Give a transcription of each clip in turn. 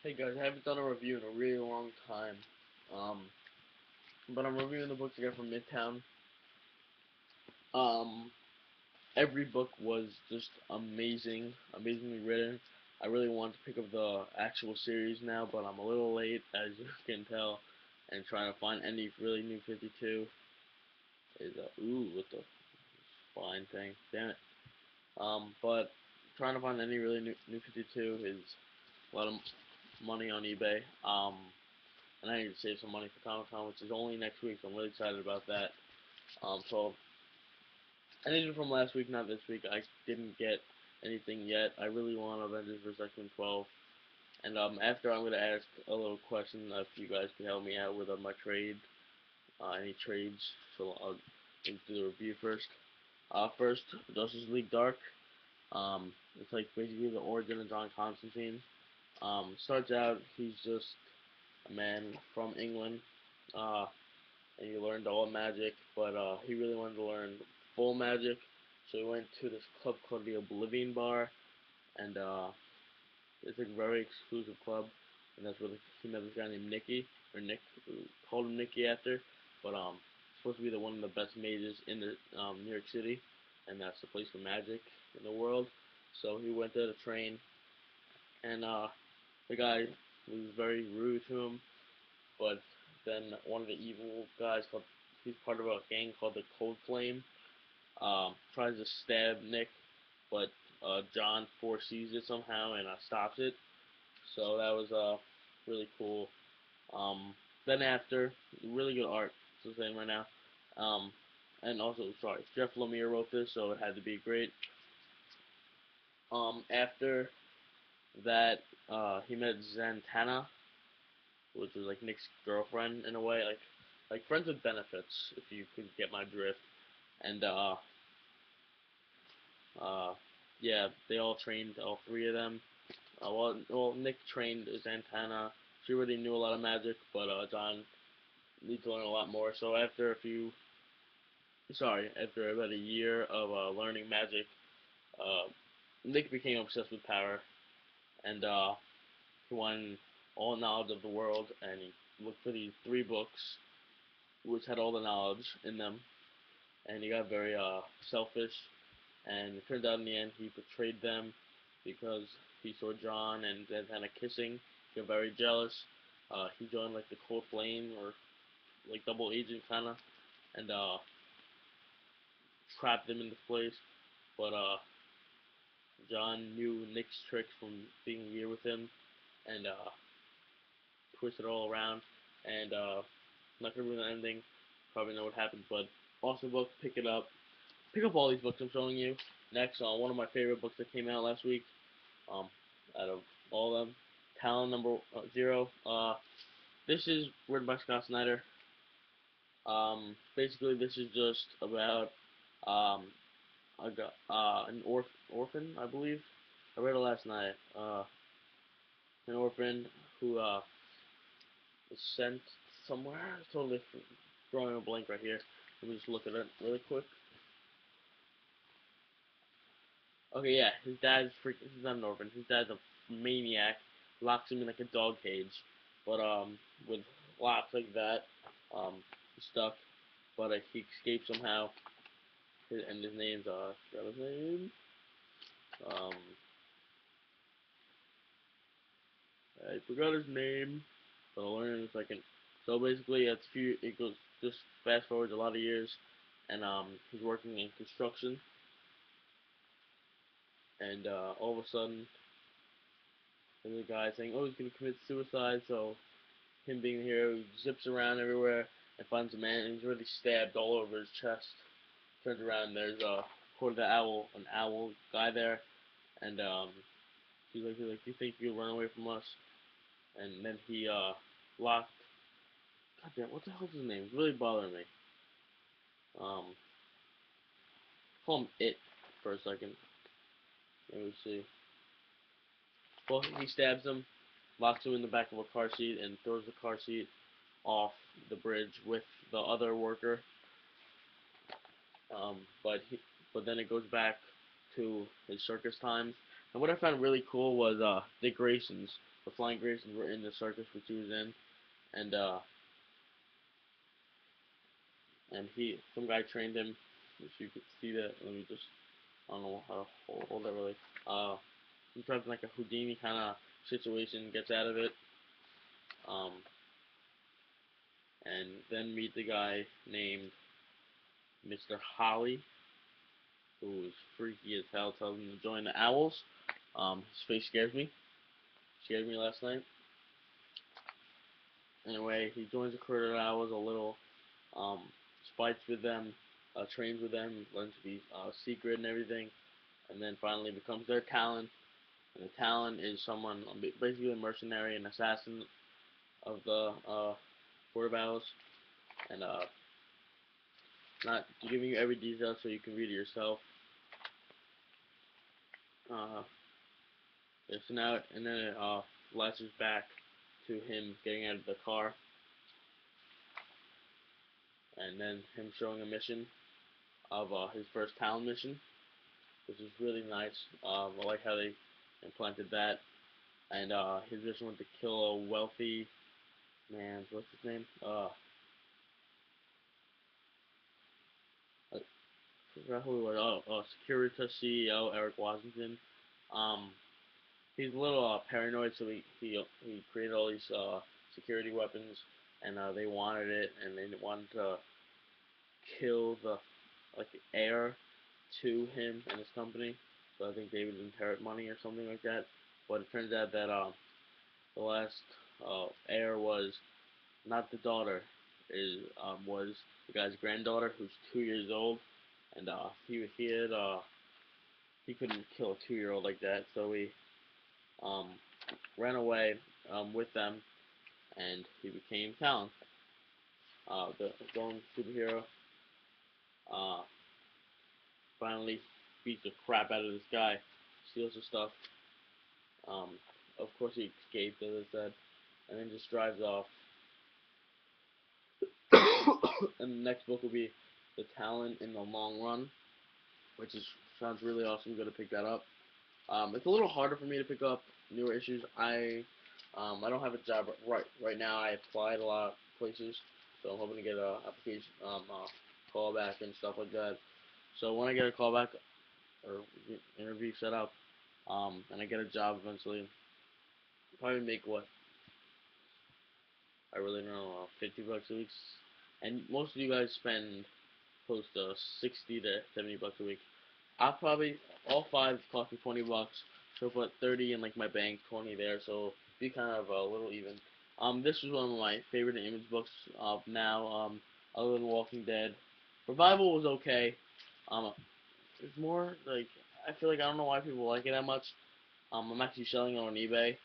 Hey guys, I haven't done a review in a really long time. Um, but I'm reviewing the books I got from Midtown. Um, every book was just amazing, amazingly written. I really want to pick up the actual series now, but I'm a little late, as you can tell, and trying to find any really new 52 is ooh, with the spine thing. Damn it. But trying to find any really new 52 is a lot of money on eBay. And I need to save some money for Comic Con, which is only next week, so I'm really excited about that. So I needed it from last week, not this week. I didn't get anything yet. I really want Avengers vs. X-Men 12. And after I'm gonna ask a little question if you guys can help me out with my trade, any trades. So I'll do the review first. First, Justice League Dark. It's like basically the origin of John Constantine. Starts out he's just a man from England. Uh, and he learned all magic, but he really wanted to learn full magic, so he went to this club called the Oblivion Bar, and it's a very exclusive club, and that's where he met this guy named Nicky, or Nick, who called him Nicky after, but supposed to be one of the best mages in the New York City, and that's the place for magic in the world. So he went there to train, and the guy was very rude to him, but then one of the evil guys called he's part of a gang called the Cold Flame. Tries to stab Nick, but John foresees it somehow and stops it. So that was really cool. Then after, really good art. That's what I'm saying right now. Um, and also, sorry, Jeff Lemire wrote this, so it had to be great. After that, he met Zatanna, which was like Nick's girlfriend in a way, like friends with benefits, if you could get my drift. And uh, yeah, they all trained, all three of them. Nick trained Zatanna. She already knew a lot of magic, but John needs to learn a lot more. So after about a year of learning magic, uh, Nick became obsessed with power, and he wanted all knowledge of the world, and he looked for these three books, which had all the knowledge in them, and he got very selfish, and it turned out in the end he betrayed them because he saw John and Zatanna kissing. He got very jealous. He joined like the Cold Flame or like double agent kind of, and trapped them in the place. But John knew Nick's tricks from being a year with him, and twisted it all around. And not gonna ruin the ending. Probably know what happened, but awesome book. Pick it up. Pick up all these books I'm showing you. Next, one of my favorite books that came out last week. Um, out of all of them, Talon number 0. This is written by Scott Snyder. Basically, this is just about um, an orphan, I believe. I read it last night. An orphan who was sent somewhere. Totally drawing a blank right here. Let me just look at it really quick. Okay, yeah, his dad's freaking. He's not an orphan. His dad's a maniac. Locks him in like a dog cage, but with locks like that, he's stuck. But he escapes somehow. And his name's forgot his name. Um, I forgot his name, but I'll learn in a second. So basically, it goes just fast forwards a lot of years, and he's working in construction, and all of a sudden, there's a guy saying, "Oh, he's gonna commit suicide." So him being the hero, he zips around everywhere and finds a man, and he's already stabbed all over his chest. Turns around, and there's Horde the Owl, an owl guy there, and he's like, "Do you think you can run away from us?" And then he locked. God damn, what the hell's his name? It's really bothering me. Um, call him It for a second. Let me see. Well, he stabs him, locks him in the back of a car seat, and throws the car seat off the bridge with the other worker. Um, but he, but then it goes back to his circus times. And what I found really cool was Dick Grayson's. the Flying Graysons were in the circus which he was in, and some guy trained him. If you could see that, let me just, I don't know how to hold that really. Sometimes like a Houdini kind of situation, gets out of it. Um, and then meet the guy named Mr. Holly, who is freaky as hell. Tells him to join the Owls. His face scares me. Scared me last night. Anyway, he joins the crew of the Owls a little. Um, fights with them, trains with them, learns to be secret and everything, and then finally becomes their Talon. And the Talon is someone, basically a mercenary, an assassin of the Court of Owls, and not giving you every detail so you can read it yourself. So now, and then it flashes back to him getting out of the car, and then him showing a mission of his first Talon mission, which is really nice. I like how they implanted that. And his mission was to kill a wealthy man. What's his name? I forgot who he was. Securitas CEO Eric Washington. Um, he's a little paranoid, so he created all these security weapons, and they wanted it, and they wanted to kill the heir to him and his company. So I think they would inherit money or something like that. But it turns out that the last heir was not the daughter, was the guy's granddaughter, who's 2 years old, and he couldn't kill a 2-year-old like that, so he um, ran away with them, and he became Talon, the lone superhero. Uh, Finally beats the crap out of this guy, steals his stuff. Um, of course he escaped, as I said, and then just drives off. And the next book will be The Talon in the Long Run, which sounds really awesome. I'm gonna pick that up. It's a little harder for me to pick up newer issues. I don't have a job right now. I applied a lot of places, so I'm hoping to get a application callback and stuff like that. So when I get a callback or interview set up, and I get a job eventually, I'll probably make what, I really don't know, $50 a week. And most of you guys spend close to 60 to 70 bucks a week. I'll probably, all five cost me 20 bucks, so put 30 in like my bank, 20 there, so be kind of a little even. This was one of my favorite Image books of now, other than Walking Dead. Revival was okay. It's more like, I feel like I don't know why people like it that much. I'm actually selling it on eBay.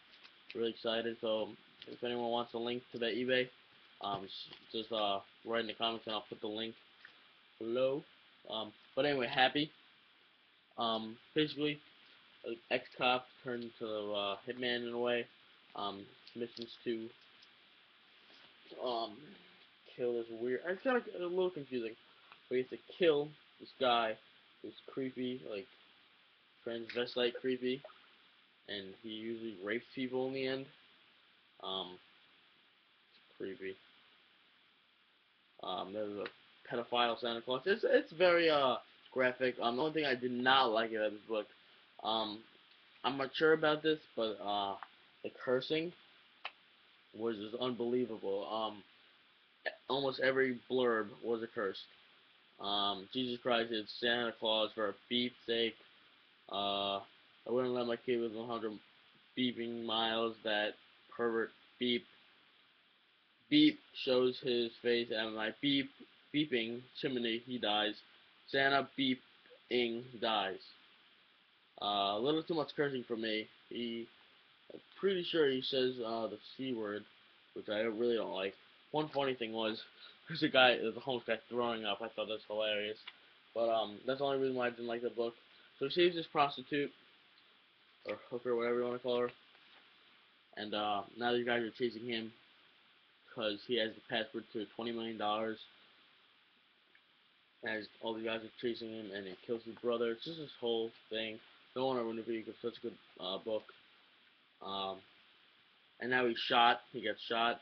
Really excited, so if anyone wants a link to that eBay, just write in the comments and I'll put the link below. But anyway, happy. Basically, ex-cop turned into hitman in a way. Missions to um, kill this weird. It's kind of a little confusing, but he has to kill this guy who's creepy, like transvestite creepy, and he usually rapes people in the end. It's creepy. There's a pedophile Santa Claus. It's very graphic. The only thing I did not like about this book, um, I'm not sure about this, but the cursing was just unbelievable. Almost every blurb was a curse. Jesus Christ, it's Santa Claus for a beep's sake. I wouldn't let my kid with 100 beeping miles. That pervert beep. Beep shows his face, and my beeping chimney, he dies. Santa beeping dies. A little too much cursing for me. I'm pretty sure he says the C word, which I really don't like. One funny thing was, there's a homeless guy throwing up. I thought that was hilarious. But that's the only reason why I didn't like the book. So he saves this prostitute, or hooker, whatever you want to call her. And now these guys are chasing him because he has the password to $20 million. As all the guys are chasing him, and he kills his brother. It's just this whole thing. Don't want to ruin it for you because it's such a good book. Um, and now he's shot. He gets shot,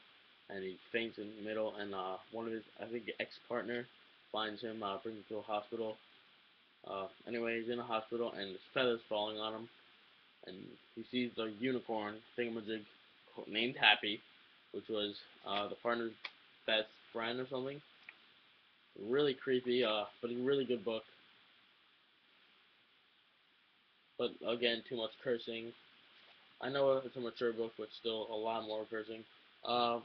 and he faints in the middle. And one of his, I think, ex-partner finds him, brings him to a hospital. Anyway, he's in a hospital, and his feathers falling on him, and he sees the unicorn thingamajig named Happy, which was the partner's best friend or something. Really creepy, but a really good book. But again, too much cursing. I know it's a mature book, but still a lot more cursing. Um,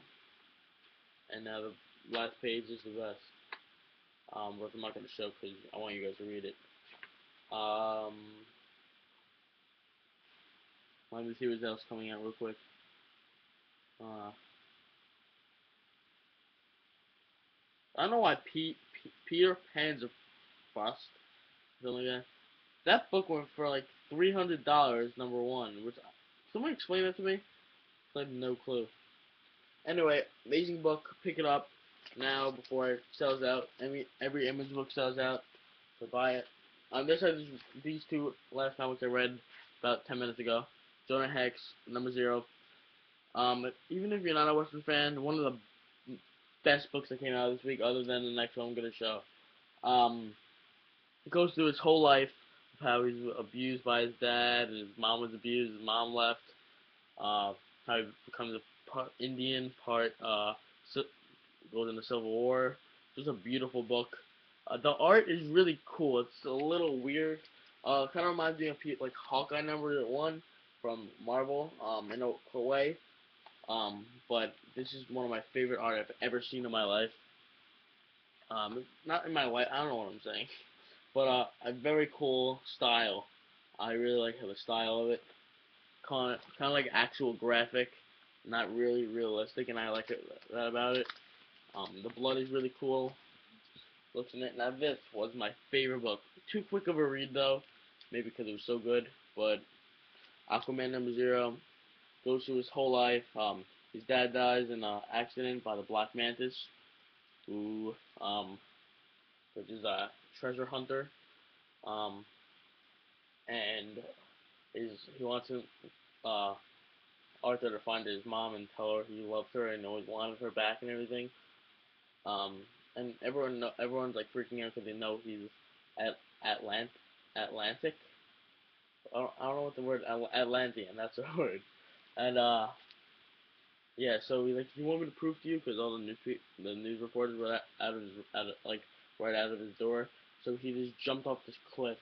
and now the last page is the best. But I'm not going to show because I want you guys to read it. Um, let me see what else coming out real quick. Uh, I don't know why Peter Pan's a bust. Something like that. That book went for like $300, number one. Which, someone explain that to me? I have no clue. Anyway, amazing book. Pick it up now before it sells out. Every Image book sells out, so buy it. This has these two last comics I read about 10 minutes ago. Jonah Hex, number 0. Even if you're not a Western fan, one of the best books that came out this week, other than the next one I'm gonna show. It goes through his whole life of how he's abused by his dad, and his mom was abused, his mom left. How he becomes a part Indian, part goes in the Civil War. Just a beautiful book. The art is really cool. It's a little weird. Kind of reminds me of like Hawkeye #1 from Marvel, in a way. But this is one of my favorite art I've ever seen in my life. Not in my life. I don't know what I'm saying. But a very cool style. I really like the style of it. Kind of like actual graphic, not really realistic, and I like that about it. The blood is really cool. Looks in it. Now this was my favorite book. Too quick of a read though, maybe because it was so good. But Aquaman #0 goes through his whole life. His dad dies in an accident by the Black Mantis, who which is a treasure hunter. Um, and he wants him, uh, Arthur to find his mom and tell her he loved her and always wanted her back and everything. Um, and everyone's like freaking out because they know he's at Atlantic. I don't know what the word Atlantean. That's the word. And yeah. So he like, you want me to prove to you? Because all the news reporters were like right out of his door. So he just jumped off this cliff,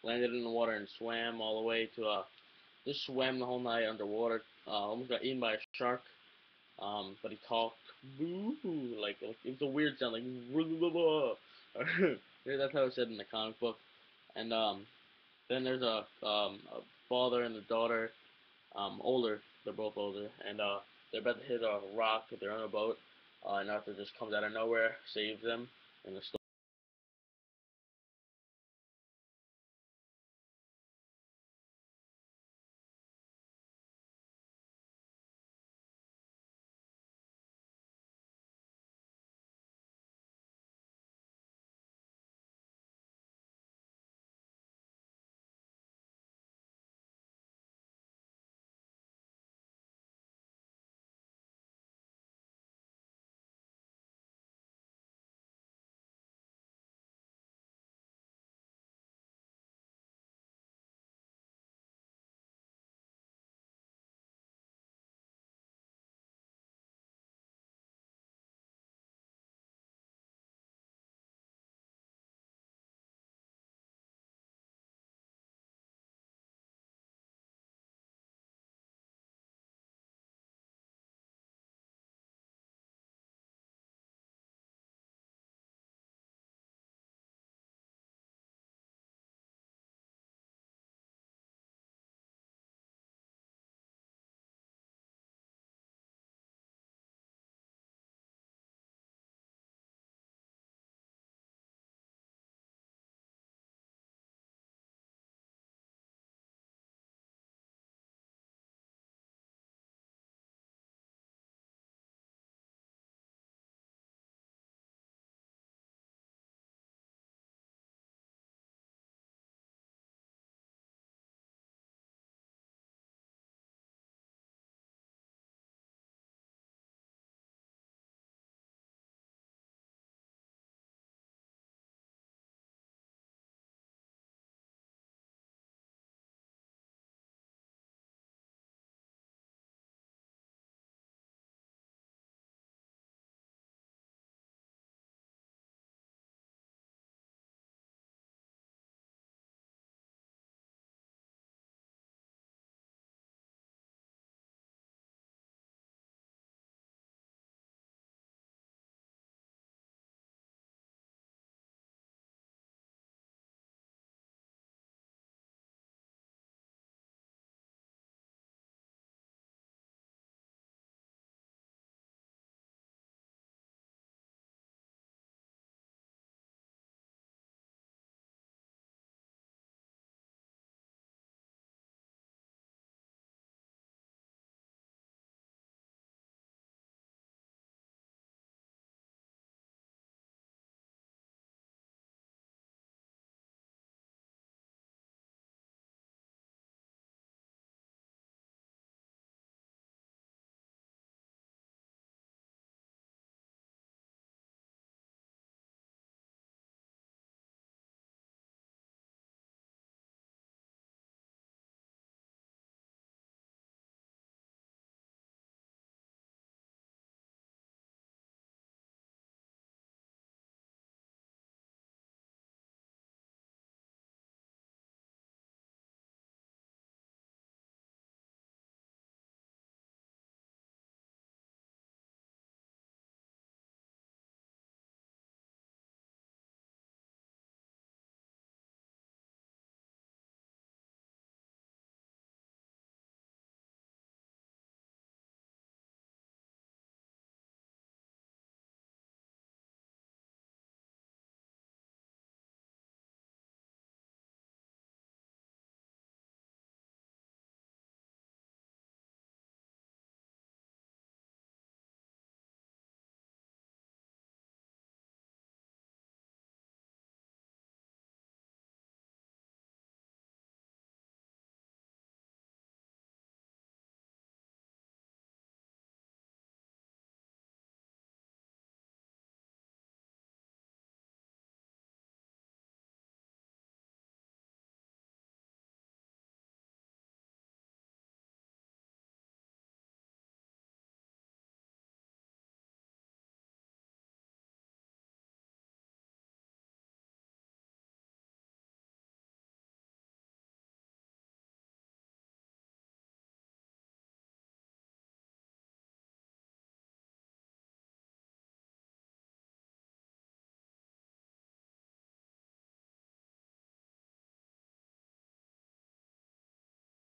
landed in the water, and swam all the way to just swam the whole night underwater. Almost got eaten by a shark. But he talked boo, like it was a weird sound, like blah, blah, blah. Yeah, that's how it said in the comic book. And then there's a father and a daughter, older. They're both older, and they're about to hit a rock. They're on a boat, and Arthur just comes out of nowhere, saves them in the